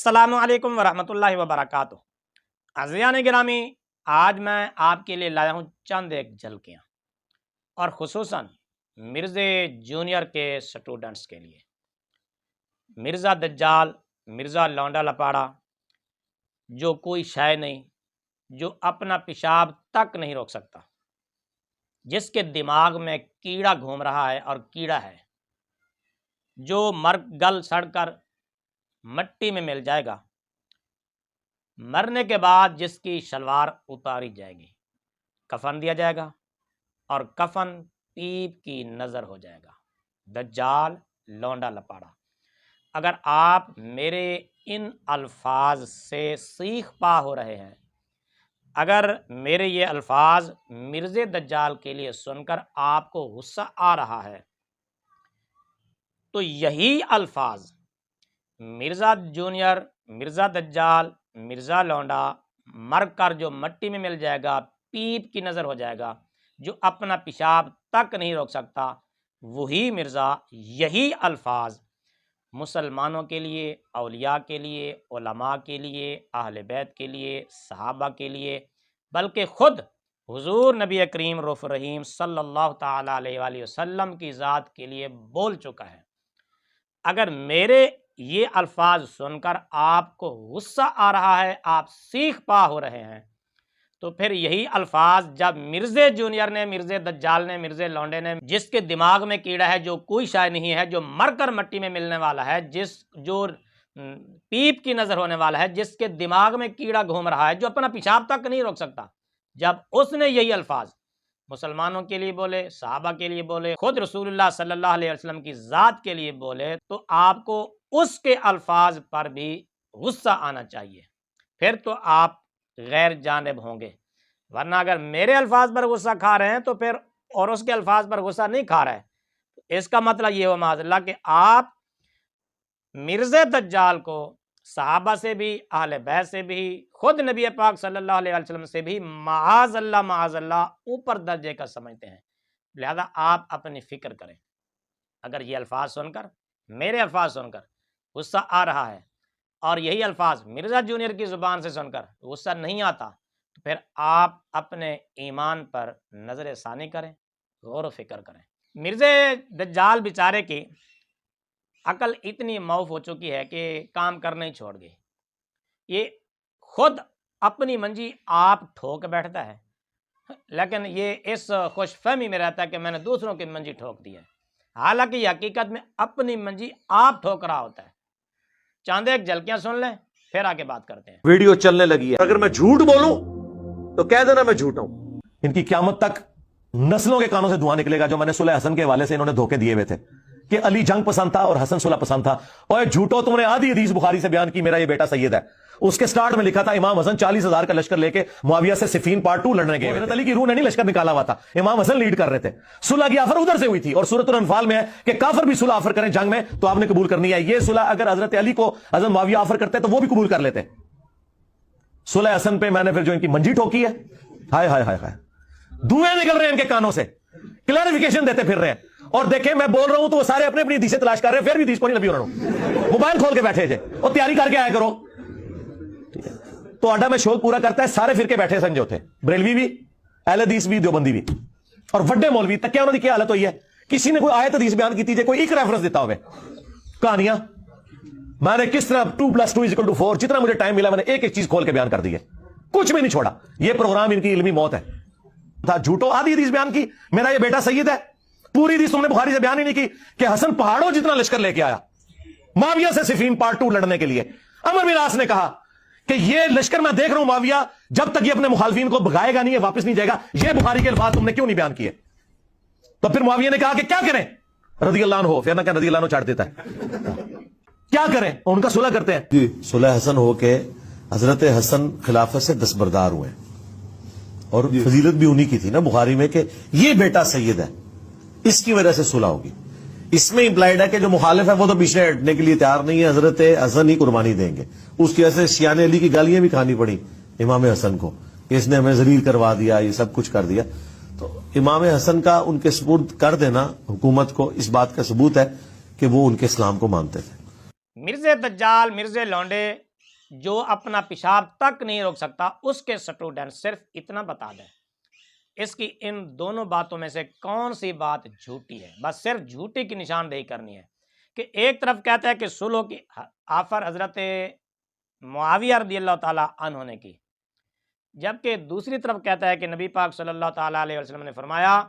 السلام علیکم ورحمۃ اللہ وبرکاتہ۔ عزیزان گرامی، آج میں آپ کے لیے لایا ہوں چند ایک جھلکیاں، اور خصوصاً مرزے جونیئر کے سٹوڈنٹس کے لیے۔ مرزا دجال، مرزا لونڈا لپاڑا، جو کوئی شے نہیں، جو اپنا پیشاب تک نہیں روک سکتا، جس کے دماغ میں کیڑا گھوم رہا ہے اور کیڑا ہے، جو مر گل سڑ کر مٹی میں مل جائے گا، مرنے کے بعد جس کی شلوار اتاری جائے گی، کفن دیا جائے گا اور کفن پیپ کی نظر ہو جائے گا۔ دجال لونڈا لپاڑا۔ اگر آپ میرے ان الفاظ سے سیخ پا ہو رہے ہیں، اگر میرے یہ الفاظ مرزے دجال کے لیے سن کر آپ کو غصہ آ رہا ہے، تو یہی الفاظ مرزا جونیئر، مرزا دجال، مرزا لونڈا مر کر جو مٹی میں مل جائے گا، پیپ کی نظر ہو جائے گا، جو اپنا پیشاب تک نہیں روک سکتا، وہی مرزا یہی الفاظ مسلمانوں کے لیے، اولیاء کے لیے، علماء کے لیے، اہل بیت کے لیے، صحابہ کے لیے، بلکہ خود حضور نبی کریم رؤوف رحیم صلی اللہ تعالی علیہ وآلہ وسلم کی ذات کے لیے بول چکا ہے۔ اگر میرے یہ الفاظ سن کر آپ کو غصہ آ رہا ہے، آپ سیخ پا ہو رہے ہیں، تو پھر یہی الفاظ جب مرزے جونیئر نے، مرزے دجال نے، مرزے لونڈے نے، جس کے دماغ میں کیڑا ہے، جو کوئی شے نہیں ہے، جو مر کر مٹی میں ملنے والا ہے، جو پیپ کی نظر ہونے والا ہے، جس کے دماغ میں کیڑا گھوم رہا ہے، جو اپنا پیشاب تک نہیں روک سکتا، جب اس نے یہی الفاظ مسلمانوں کے لیے بولے، صحابہ کے لیے بولے، خود رسول اللہ صلی اللہ علیہ وسلم کی ذات کے لیے بولے، تو آپ کو اس کے الفاظ پر بھی غصہ آنا چاہیے، پھر تو آپ غیر جانب ہوں گے۔ ورنہ اگر میرے الفاظ پر غصہ کھا رہے ہیں تو پھر اور اس کے الفاظ پر غصہ نہیں کھا رہے، اس کا مطلب یہ ہو معاذ اللہ کہ آپ مرزے دجال کو صحابہ سے بھی، اہل بیت سے بھی، خود نبی پاک صلی اللہ علیہ وسلم سے بھی معاذ اللہ اوپر درجے کا سمجھتے ہیں۔ لہذا آپ اپنی فکر کریں۔ اگر یہ الفاظ سن کر، میرے الفاظ سن کر غصہ آ رہا ہے، اور یہی الفاظ مرزا جونیئر کی زبان سے سن کر غصہ نہیں آتا، تو پھر آپ اپنے ایمان پر نظر ثانی کریں، غور و فکر کریں۔ مرزے دجال بیچارے کی عقل اتنی موف ہو چکی ہے کہ کام کرنا ہی چھوڑ گئی۔ یہ خود اپنی منجی آپ ٹھوک بیٹھتا ہے، لیکن یہ اس خوش فہمی میں رہتا ہے کہ میں نے دوسروں کی منجی ٹھوک دی ہے، حالانکہ یہ حقیقت میں اپنی منجی آپ ٹھوک رہا ہوتا ہے۔ چاند ایک جھلکیاں سن لیں، پھر آگے بات کرتے ہیں۔ ویڈیو چلنے لگی ہے، اگر میں جھوٹ بولوں تو کہہ دینا میں جھوٹا ہوں۔ ان کی قیامت تک نسلوں کے کانوں سے دعا نکلے گا جو میں نے صلح حسن کے حوالے سے انہوں نے دھوکے دیے ہوئے تھے کہ علی جنگ پسند تھا اور حسن صلح پسند تھا، اور جھوٹو تم نے آدھی حدیث بخاری سے بیان کی میرا یہ بیٹا سید ہے۔ اس کے سٹارٹ میں لکھا تھا امام حسن 40,000 کا لشکر لے کے معاویہ سے صفین پارٹ 2 لڑنے گئے، حضرت علی کی روح نے نہیں لشکر نکالا ہوا تھا، امام حسن لیڈ کر رہے تھے۔ صلح کی آفر ادھر سے ہوئی تھی، اور سورۃ الانفال میں ہے کہ کافر بھی صلح آفر کریں جنگ میں تو آپ نے قبول کرنی ہے۔ یہ صلح اگر حضرت علی کو حضرت معاویہ آفر کرتے تو وہ بھی قبول کر لیتے۔ صلح حسن پہ میں نے پھر جو ان کی منجی ٹھوکی ہے، ہائے ہائے ہائے ہائے، دھوئیں نکل رہے ہیں ان کے کانوں سے، کلیریفیکیشن دیتے پھر رہے ہیں۔ اور دیکھیں میں بول رہا ہوں تو وہ سارے اپنے اپنی حدیثیں تلاش کر رہے ہیں، پھر بھی حدیث کو نہیں نبی انہوں نے موبائل کھول کے بیٹھے جے اور تیاری کر کے آیا کرو۔ تو اڈا میں شوق پورا کرتا ہے، سارے فرقے بیٹھے سمجھے ہوتے، بریلوی بھی، اہل حدیث بھی، دیوبندی بھی، اور وڈے مولوی تک۔ کیا انہوں نے کیا حالت ہوئی ہے؟ کسی نے کوئی آیت حدیث بیان کی تھی، کوئی ایک ریفرنس دیتا ہوئے کہانیاں، میں نے کس طرح 2+2=4 جتنا مجھے ٹائم ملا میں نے ایک ایک چیز کھول کے بیان کر دی ہے، کچھ بھی نہیں چھوڑا۔ یہ پروگرام ان کی علمی موت ہے۔ تھا جھوٹو آدھی حدیث بیان کی میرا یہ بیٹا سید ہے، پوری حدیث تم نے بخاری سے بیان ہی نہیں کی کہ حسن پہاڑوں جتنا لشکر لے کے آیا معاویہ سے صفین پارٹ 2 لڑنے کے لیے۔ عمر بن العاص نے کہا کہ یہ لشکر میں دیکھ رہا ہوں معاویہ جب تک یہ اپنے مخالفین کو بھگائے گا نہیں، یہ واپس نہیں جائے گا، یہ بخاری کے الفاظ تم نے کیوں نہیں بیان کیے؟ تو پھر معاویہ نے کہا کہ کیا کریں رضی اللہ عنہ، پھر نہ کہ رضی اللہ عنہ چاٹ دیتا ہے، کیا کریں؟ ان کا صلح کرتے ہیں۔ صلح حسن ہو کے حضرت حسن خلافت سے دستبردار ہوئے، اور فضیلت بھی انہی کی تھی نا بخاری میں کہ یہ بیٹا سید ہے، اس کی وجہ سے صلح ہوگی۔ اس میں امپلائڈ ہے کہ جو مخالف ہے وہ تو پیچھے ہٹنے کے لیے تیار نہیں ہے، حضرت حسن ہی قربانی دیں گے۔ اس کی وجہ سے شیعہ علی کی گالیاں بھی کھانی پڑی امام حسن کو کہ اس نے ہمیں ذلیل کروا دیا، یہ سب کچھ کر دیا۔ تو امام حسن کا ان کے سپرد کر دینا حکومت کو اس بات کا ثبوت ہے کہ وہ ان کے اسلام کو مانتے تھے۔ مرزے دجال، مرزے لونڈے جو اپنا پیشاب تک نہیں روک سکتا اس کے اسٹوڈنٹ صرف اتنا بتا دیں اس کی ان دونوں باتوں میں سے کون سی بات جھوٹی ہے. بس صرف جھوٹی کی نشاندہی کرنی ہے کہ ایک طرف کہتا ہے کہ صلح کی آفر حضرت معاویہ رضی اللہ تعالیٰ عنہ نے کی، جبکہ دوسری طرف کہتا ہے کہ نبی پاک صلی اللہ تعالیٰ علیہ وسلم نے فرمایا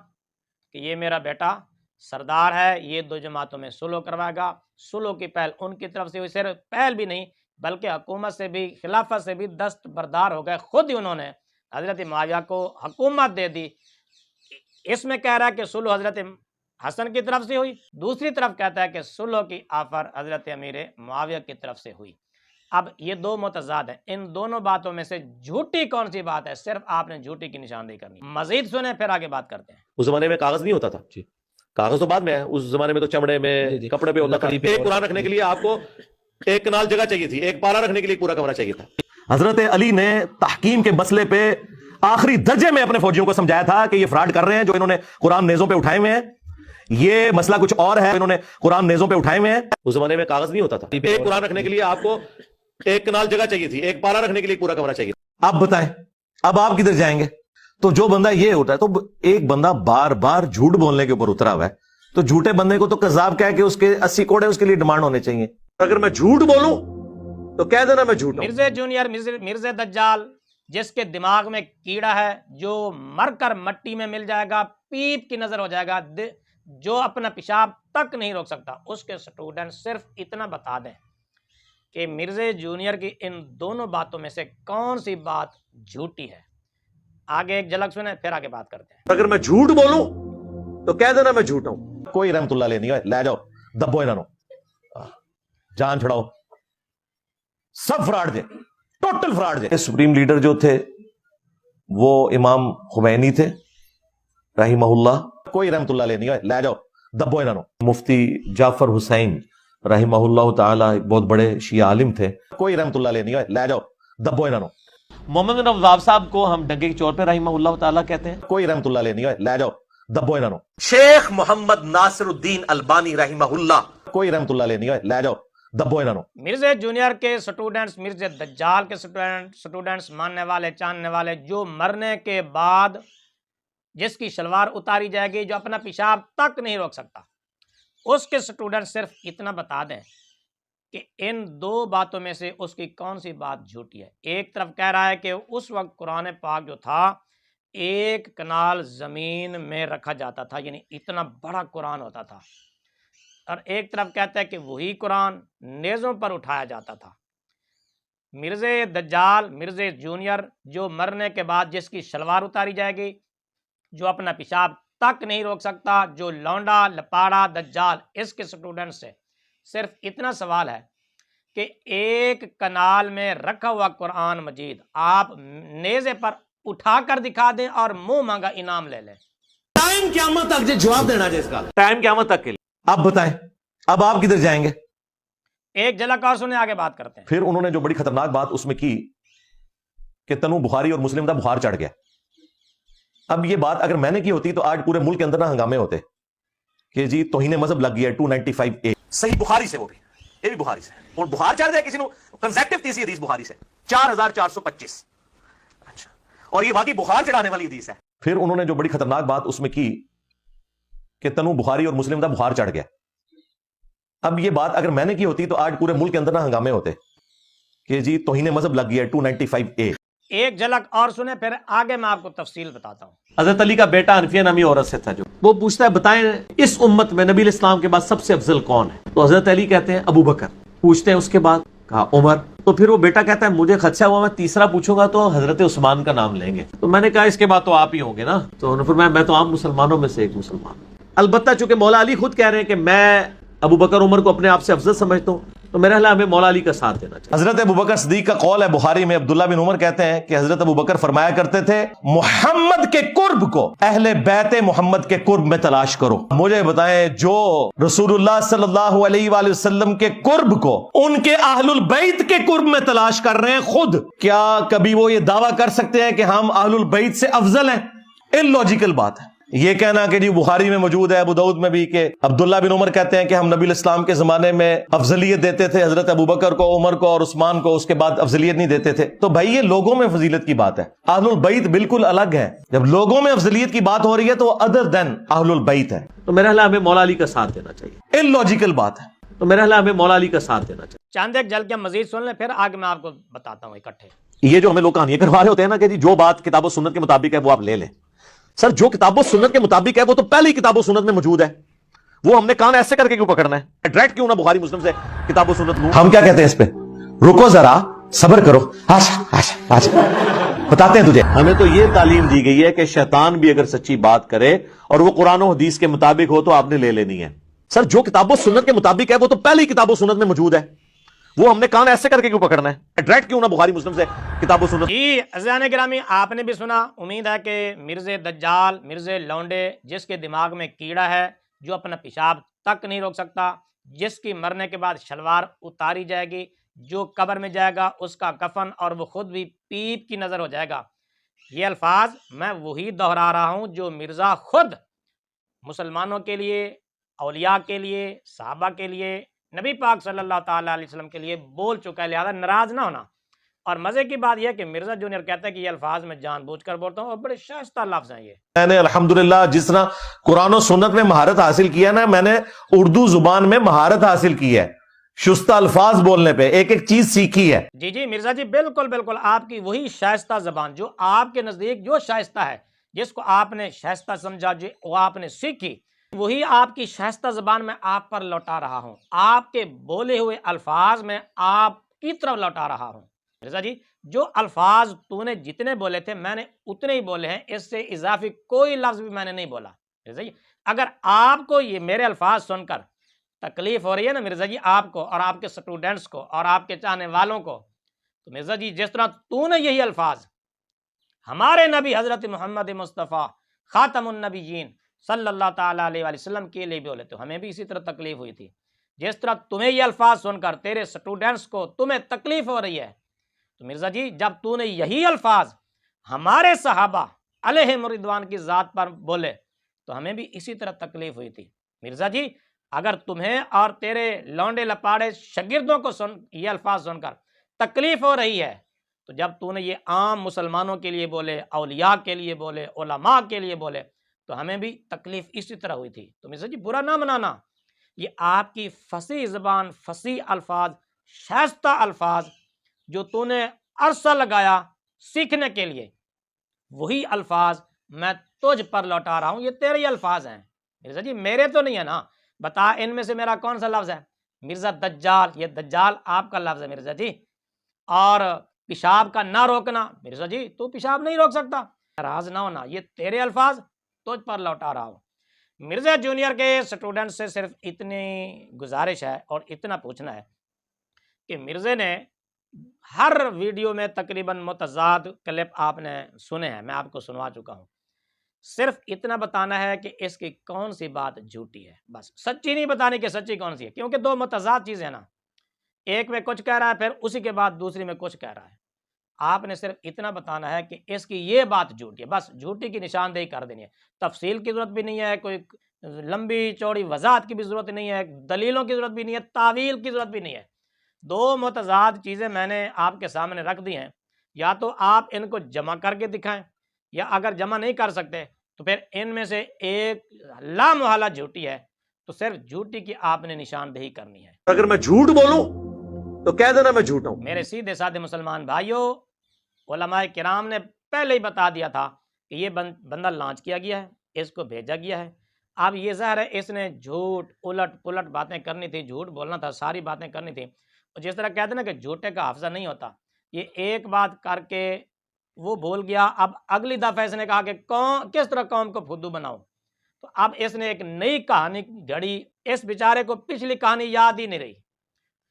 کہ یہ میرا بیٹا سردار ہے، یہ دو جماعتوں میں صلح کروائے گا. صلح کی پہل ان کی طرف سے ہوئی، صرف پہل بھی نہیں بلکہ حکومت سے بھی، خلافت سے بھی دستبردار ہو گئے. خود ہی انہوں نے حضرت معاویہ کو حکومت دے دی. اس میں کہہ رہا ہے کہ صلح حضرت حسن کی طرف سے ہوئی، دوسری طرف کہتا ہے کہ صلح کی آفر حضرت امیر معاویہ کی طرف سے ہوئی. اب یہ دو متضاد ہیں، ان دونوں باتوں میں سے جھوٹی کون سی بات ہے؟ صرف آپ نے جھوٹی کی نشاندہی کرنی. مزید سنیں پھر آگے بات کرتے ہیں. اس زمانے میں کاغذ نہیں ہوتا تھا جی، کاغذ تو بعد میں ہے. اس زمانے میں تو چمڑے میں کپڑے پہ ہوتا تھا. ایک قرآن رکھنے کے لیے آپ کو ایک کنال جگہ چاہیے تھی، ایک پارا رکھنے کے لیے پورا کمرہ چاہیے تھا. حضرت علی نے تحکیم کے مسئلے پہ آخری درجے میں اپنے فوجیوں کو سمجھایا تھا کہ یہ فراڈ کر رہے ہیں جو انہوں نے قرآن نیزوں پہ اٹھائے ہوئے ہیں، یہ مسئلہ کچھ اور ہے، انہوں نے قرآن نیزوں پہ اٹھائے ہوئے ہیں. اس زمانے میں کاغذ نہیں ہوتا تھا. ایک قرآن رکھنے کے لیے آپ کو ایک کنال جگہ چاہیے تھی، ایک پارا رکھنے کے لیے پورا کمرہ چاہیے. اب بتائیں اب آپ کدھر جائیں گے؟ تو جو بندہ یہ ہوتا ہے، تو ایک بندہ بار بار جھوٹ بولنے کے اوپر اترا ہوا ہے، تو جھوٹے بندے کو تو کذاب کہہ کے اس کے 80 کوڑے اس کے لیے ڈیمانڈ ہونے چاہیے. اگر میں جھوٹ بولوں تو کہہ دینا میں جھوٹ ہوں. مرزا جونیئر مرزا دجال جس کے دماغ میں کیڑا ہے، جو مر کر مٹی میں مل جائے گا، پیپ کی نظر ہو جائے گا، جو اپنا پیشاب تک نہیں روک سکتا، اس کے اسٹوڈنٹ صرف اتنا بتا دیں کہ مرزا جونیئر کی ان دونوں باتوں میں سے کون سی بات جھوٹی ہے. آگے ایک جھلک سنیں پھر آگے بات کرتے ہیں. اگر میں جھوٹ بولوں تو کہہ دینا میں جھوٹ ہوں. کوئی رحمت اللہ علیہ نہیں ہے، لے جاؤ دبو انہوں جان چھڑاؤ. سب فراڈ دے، ٹوٹل فراڈ دے. سپریم لیڈر جو تھے وہ امام خمینی تھے رحمہ اللہ. کوئی رحمت اللہ علیہ نہیں ہے، لے جاؤ دبو انہوں. مفتی جعفر حسین رحمہ اللہ تعالی ایک بہت بڑے شیعہ عالم تھے. کوئی رحمت اللہ علیہ نہیں ہے، لے جاؤ دبو انہوں. محمد بن عبدالوہاب صاحب کو ہم ڈنگے کے چور پہ رحمہ اللہ تعالیٰ کہتے ہیں. کوئی رحمت اللہ علیہ نہیں ہے، لے جاؤ دبو انہوں. شیخ محمد ناصر الدین البانی رحمہ اللہ. کوئی رحمت اللہ علیہ نہیں ہے، لے جاؤ دبو انہوں. مرزا جونیئر کے سٹوڈنٹس، مرزا دجال کے سٹوڈنٹس، ماننے والے چاننے والے، جو مرنے کے بعد جس کی شلوار اتاری جائے گی، جو اپنا پیشاب تک نہیں روک سکتا، اس کے سٹوڈنٹ صرف اتنا بتا دیں کہ ان دو باتوں میں سے اس کی کون سی بات جھوٹی ہے. ایک طرف کہہ رہا ہے کہ اس وقت قرآن پاک جو تھا ایک کنال زمین میں رکھا جاتا تھا، یعنی اتنا بڑا قرآن ہوتا تھا، اور ایک طرف کہتا ہے کہ وہی قرآن نیزوں پر اٹھایا جاتا تھا. مرزا دجال، مرزا جونیئر، جو مرنے کے بعد جس کی شلوار اتاری جائے گی، جو اپنا پیشاب تک نہیں روک سکتا، جو لونڈا لپاڑا دجال، اس کے سٹوڈنٹ سے صرف اتنا سوال ہے کہ ایک کنال میں رکھا ہوا قرآن مجید آپ نیزے پر اٹھا کر دکھا دیں اور منہ مانگا انعام لے لیں. ٹائم قیامت تک جواب دینا جائے اس کا، ٹائم قیامت تک کے لیے. اب بتائیں اب آپ کدھر جائیں گے؟ ایک جھلک اور سنیں آگے بات کرتے ہیں. پھر انہوں نے جو بڑی خطرناک بات اس میں کی کہ تنو بخاری اور مسلم کا بخار چڑھ گیا. اب یہ بات اگر میں نے کی ہوتی تو آج پورے ملک کے اندر نہ ہنگامے ہوتے کہ جی توہین مذہب لگ گیا 295A صحیح بخاری سے، وہ بھی یہ بھی بخاری سے، اور بخار چڑھ جائے کسی نے کنزیکٹیو تیسری حدیث بخاری سے 4425. اچھا، اور یہ واقعی بخار چڑھانے والی حدیث ہے. پھر انہوں نے جو بڑی خطرناک بات اس میں کی کہ تنو بخاری اور مسلم کا بخار چڑھ گیا. اب یہ بات اگر میں نے کی ہوتی تو آج پورے ملک کے اندر نہ ہنگامے ہوتے کہ جی توہین مذہب لگ گیا 295A. ایک جھلک اور سنیں پھر آگے میں آپ کو تفصیل بتاتا ہوں. حضرت علی کا بیٹا حنفیہ نامی عورت سے تھا، جو وہ پوچھتا ہے بتائیں اس امت میں نبی الاسلام کے بعد سب سے افضل کون ہے؟ تو حضرت علی کہتے ہیں ابو بکر. پوچھتے ہیں اس کے بعد، کہا عمر. تو پھر وہ بیٹا کہتا ہے مجھے خدشہ ہوا میں تیسرا پوچھوں گا تو حضرت عثمان کا نام لیں گے. تو میں نے کہا اس کے بعد تو آپ ہی ہوں گے نا. تو انہوں نے فرمایا میں تو عام مسلمانوں میں سے ایک مسلمان ہوں. البتہ چونکہ مولا علی خود کہہ رہے ہیں کہ میں ابو بکر عمر کو اپنے آپ سے افضل سمجھتا ہوں، تو میرا خیال ہے ہمیں مولا علی کا ساتھ دینا چاہیے. حضرت ابو بکر صدیق کا قول ہے بخاری میں، عبداللہ بن عمر کہتے ہیں کہ حضرت ابو بکر فرمایا کرتے تھے محمد کے قرب کو اہل بیت محمد کے قرب میں تلاش کرو. مجھے بتائیں جو رسول اللہ صلی اللہ علیہ وآلہ وسلم کے قرب کو ان کے اہل البیت کے قرب میں تلاش کر رہے ہیں، خود کیا کبھی وہ یہ دعویٰ کر سکتے ہیں کہ ہم اہل البیت سے افضل ہیں؟ اللاجیکل بات ہے. یہ کہنا کہ جی بخاری میں موجود ہے، ابو داؤد میں بھی، کہ عبداللہ بن عمر کہتے ہیں کہ ہم نبی الاسلام کے زمانے میں افضلیت دیتے تھے حضرت ابوبکر کو، عمر کو اور عثمان کو، اس کے بعد افضلیت نہیں دیتے تھے. تو بھائی یہ لوگوں میں فضیلت کی بات ہے، اہل البیت بالکل الگ ہے. جب لوگوں میں افضلیت کی بات ہو رہی ہے تو وہ ادر دین اہل البیت ہے. تو میرا خیال ہے ہمیں مولا علی کا ساتھ دینا چاہیے. illogical بات ہے. تو میرا خیال ہے ہمیں مولا علی کا ساتھ دینا چاہیے. چاند ایک جل کے مزید سن لیں، پھر آگے میں آپ کو بتاتا ہوں اکٹھے. یہ جو ہمیں لوگ کہانیاں کروا رہے ہوتے ہیں نا کہ جی جو بات کتاب و سنت کے مطابق ہے وہ آپ لے لیں. سر جو کتاب و سنت کے مطابق ہے وہ تو پہلے ہی کتاب و سنت میں موجود ہے، وہ ہم نے کان ایسے کر کے کیوں پکڑنا ہے؟ ڈائریکٹ کیوں نہ بخاری مسلم سے کتاب و سنت لوں؟ ہم کیا کہتے ہیں اس پہ؟ رکو ذرا، صبر کرو، بتاتے ہیں تجھے. ہمیں تو یہ تعلیم دی گئی ہے کہ شیطان بھی اگر سچی بات کرے اور وہ قرآن و حدیث کے مطابق ہو تو آپ نے لے لینی ہے. سر جو کتاب و سنت کے مطابق ہے وہ تو پہلے ہی کتاب و سنت میں موجود ہے، وہ ہم نے کان ایسے کر کے کیوں پکڑنا ہے؟ ڈائریکٹ کیوں نہ بخاری مسلم سے کتاب و سنت. جی عزیزان گرامی، آپ نے بھی سنا، امید ہے کہ مرزے دجال، مرزے لونڈے، جس کے دماغ میں کیڑا ہے، جو اپنا پیشاب تک نہیں روک سکتا، جس کی مرنے کے بعد شلوار اتاری جائے گی، جو قبر میں جائے گا اس کا کفن اور وہ خود بھی پیپ کی نظر ہو جائے گا. یہ الفاظ میں وہی دہرا رہا ہوں جو مرزا خود مسلمانوں کے لیے، اولیاء کے لیے، صحابہ کے لیے، نبی پاک صلی اللہ تعالیٰ علیہ وسلم کے لیے بول چکا ہے. لہذا ناراض نہ ہونا. اور مزے کی بات یہ ہے کہ مرزا جونیئر کہتا ہے کہ یہ الفاظ میں جان بوجھ کر بولتا ہوں اور بڑے شائستہ لفظ ہیں یہ. میں نے الحمدللہ جس طرح قرآن و سنت میں مہارت حاصل کیا نا، میں نے اردو زبان میں مہارت حاصل کی ہے، شستہ الفاظ بولنے پہ ایک ایک چیز سیکھی ہے. جی مرزا جی، بالکل بالکل آپ کی وہی شائستہ زبان جو آپ کے نزدیک جو شائستہ ہے، جس کو آپ نے شائستہ سمجھا، جو وہ آپ نے سیکھی، وہی آپ کی شائستہ زبان میں آپ پر لوٹا رہا ہوں. آپ کے بولے ہوئے الفاظ میں آپ کی طرف لوٹا رہا ہوں. مرزا جی، جو الفاظ تو نے جتنے بولے تھے میں نے اتنے ہی بولے ہیں، اس سے اضافی کوئی لفظ بھی میں نے نہیں بولا. مرزا جی، اگر آپ کو یہ میرے الفاظ سن کر تکلیف ہو رہی ہے نا مرزا جی، آپ کو اور آپ کے سٹوڈنٹس کو اور آپ کے چاہنے والوں کو، تو مرزا جی جس طرح تو نے یہی الفاظ ہمارے نبی حضرت محمد مصطفیٰ خاتم النبیین صلی اللہ تعالیٰ علیہ وآلہ وسلم کے لیے بولے تو ہمیں بھی اسی طرح تکلیف ہوئی تھی. جس طرح تمہیں یہ الفاظ سن کر تیرے سٹوڈنٹس کو تمہیں تکلیف ہو رہی ہے، تو مرزا جی جب تو نے یہی الفاظ ہمارے صحابہ علیہم رضوان کی ذات پر بولے تو ہمیں بھی اسی طرح تکلیف ہوئی تھی. مرزا جی اگر تمہیں اور تیرے لونڈے لپاڑے شاگردوں کو یہ الفاظ سن کر تکلیف ہو رہی ہے، تو جب تو نے یہ عام مسلمانوں کے لیے بولے، اولیاء کے لیے بولے، علماء کے لیے بولے، تو ہمیں بھی تکلیف اسی طرح ہوئی تھی. تو مرزا جی برا نہ منانا، یہ آپ کی فصیح زبان، فصیح الفاظ، شائستہ الفاظ جو تو نے عرصہ لگایا سیکھنے کے لیے، وہی الفاظ میں تجھ پر لوٹا رہا ہوں. یہ تیرے ہی الفاظ ہیں مرزا جی، میرے تو نہیں ہے نا. بتا ان میں سے میرا کون سا لفظ ہے؟ مرزا دجال، یہ دجال آپ کا لفظ ہے مرزا جی. اور پیشاب کا نہ روکنا، مرزا جی تو پیشاب نہیں روک سکتا. ناراض نہ ہونا، یہ تیرے الفاظ تجھ پر لوٹا رہا ہوں. مرزا جونیئر کے سٹوڈنٹ سے صرف اتنی گزارش ہے اور اتنا پوچھنا ہے کہ مرزے نے ہر ویڈیو میں تقریباً متضاد کلپ آپ نے سنے ہیں، میں آپ کو سنوا چکا ہوں. صرف اتنا بتانا ہے کہ اس کی کون سی بات جھوٹی ہے، بس سچی نہیں بتانی کہ سچی کون سی ہے، کیونکہ دو متضاد چیزیں ہیں نا، ایک میں کچھ کہہ رہا ہے پھر اسی کے بعد دوسری میں کچھ کہہ رہا ہے. آپ نے صرف اتنا بتانا ہے کہ اس کی یہ بات جھوٹی ہے، بس جھوٹی کی نشاندہی کر دینی ہے. تفصیل کی ضرورت بھی نہیں ہے، کوئی لمبی چوڑی وضاحت کی بھی ضرورت نہیں ہے، دلیلوں کی ضرورت بھی نہیں ہے، تعویل کی ضرورت بھی نہیں ہے. دو متضاد چیزیں میں نے آپ کے سامنے رکھ دی ہیں، یا تو آپ ان کو جمع کر کے دکھائیں، یا اگر جمع نہیں کر سکتے تو پھر ان میں سے ایک لامحالہ جھوٹی ہے، تو صرف جھوٹی کی آپ نے نشاندہی کرنی ہے. اگر میں جھوٹ بولوں تو کہہ دینا میں جھوٹا ہوں. میرے سیدھے سادھے مسلمان بھائیوں، علماء کرام نے پہلے ہی بتا دیا تھا کہ یہ بندہ لانچ کیا گیا ہے، اس کو بھیجا گیا ہے. اب یہ ظاہر ہے اس نے جھوٹ الٹ پلٹ باتیں کرنی تھی، جھوٹ بولنا تھا، ساری باتیں کرنی تھی. اور جس طرح کہتے ہیں نا کہ جھوٹے کا حافظہ نہیں ہوتا، یہ ایک بات کر کے وہ بھول گیا، اب اگلی دفعہ اس نے کہا کہ کس طرح قوم کو پھدو بناؤں، تو اب اس نے ایک نئی کہانی گھڑی. اس بیچارے کو پچھلی کہانی یاد ہی نہیں رہی،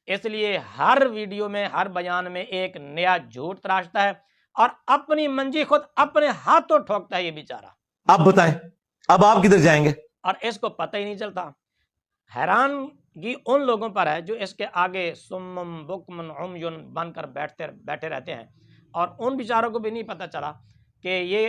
اس لیے ہر ویڈیو میں، ہر بیان میں ایک نیا جھوٹ تراشتا ہے اور اپنی منجی خود اپنے ہاتھوں ٹھوکتا ہے یہ بیچارہ. آپ بتائیں اب آپ کدھر جائیں گے؟ اور اس کو پتہ ہی نہیں چلتا. حیرانگی ان لوگوں پر ہے جو اس کے آگے سمم بکمن عمیون بن کر بیٹھے رہتے ہیں، اور ان بیچاروں کو بھی نہیں پتہ چلا کہ یہ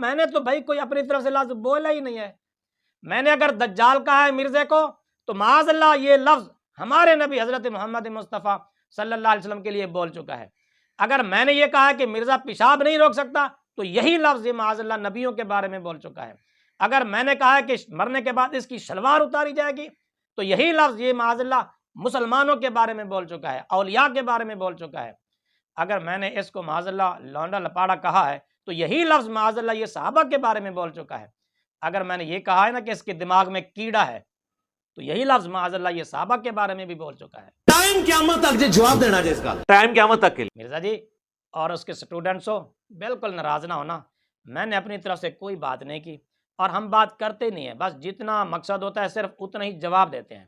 میں نے تو بھائی کوئی اپنی طرف سے لفظ بولا ہی نہیں ہے. میں نے اگر دجال کہا ہے مرزے کو تو معاذ اللہ یہ لفظ ہمارے نبی حضرت محمد مصطفیٰ صلی اللہ علیہ وسلم کے لیے بول چکا ہے. اگر میں نے یہ کہا کہ مرزا پیشاب نہیں روک سکتا تو یہی لفظ یہ معاذ اللہ نبیوں کے بارے میں بول چکا ہے. اگر میں نے کہا ہے کہ مرنے کے بعد اس کی شلوار اتاری جائے گی تو یہی لفظ یہ معاذ اللہ مسلمانوں کے بارے میں بول چکا ہے، اولیاء کے بارے میں بول چکا ہے. اگر میں نے اس کو معاذ اللہ لونڈا لپاڑا کہا ہے تو یہی لفظ معاذ اللہ یہ صحابہ کے بارے میں بول چکا ہے. اگر میں نے یہ کہا ہے نا کہ اس کے دماغ میں کیڑا ہے تو یہی لفظ معاذ اللہ یہ صحابہ کے بارے میں بھی بول چکا ہے. ٹائم قیامت تک جواب دینا جائے اس کا ٹائم قیامت تک کے لیے. مرزا جی اور اس کے سٹوڈنٹس ہو بالکل ناراض نہ ہونا، میں نے اپنی طرف سے کوئی بات نہیں کی اور ہم بات کرتے نہیں ہیں، بس جتنا مقصد ہوتا ہے صرف اتنا ہی جواب دیتے ہیں.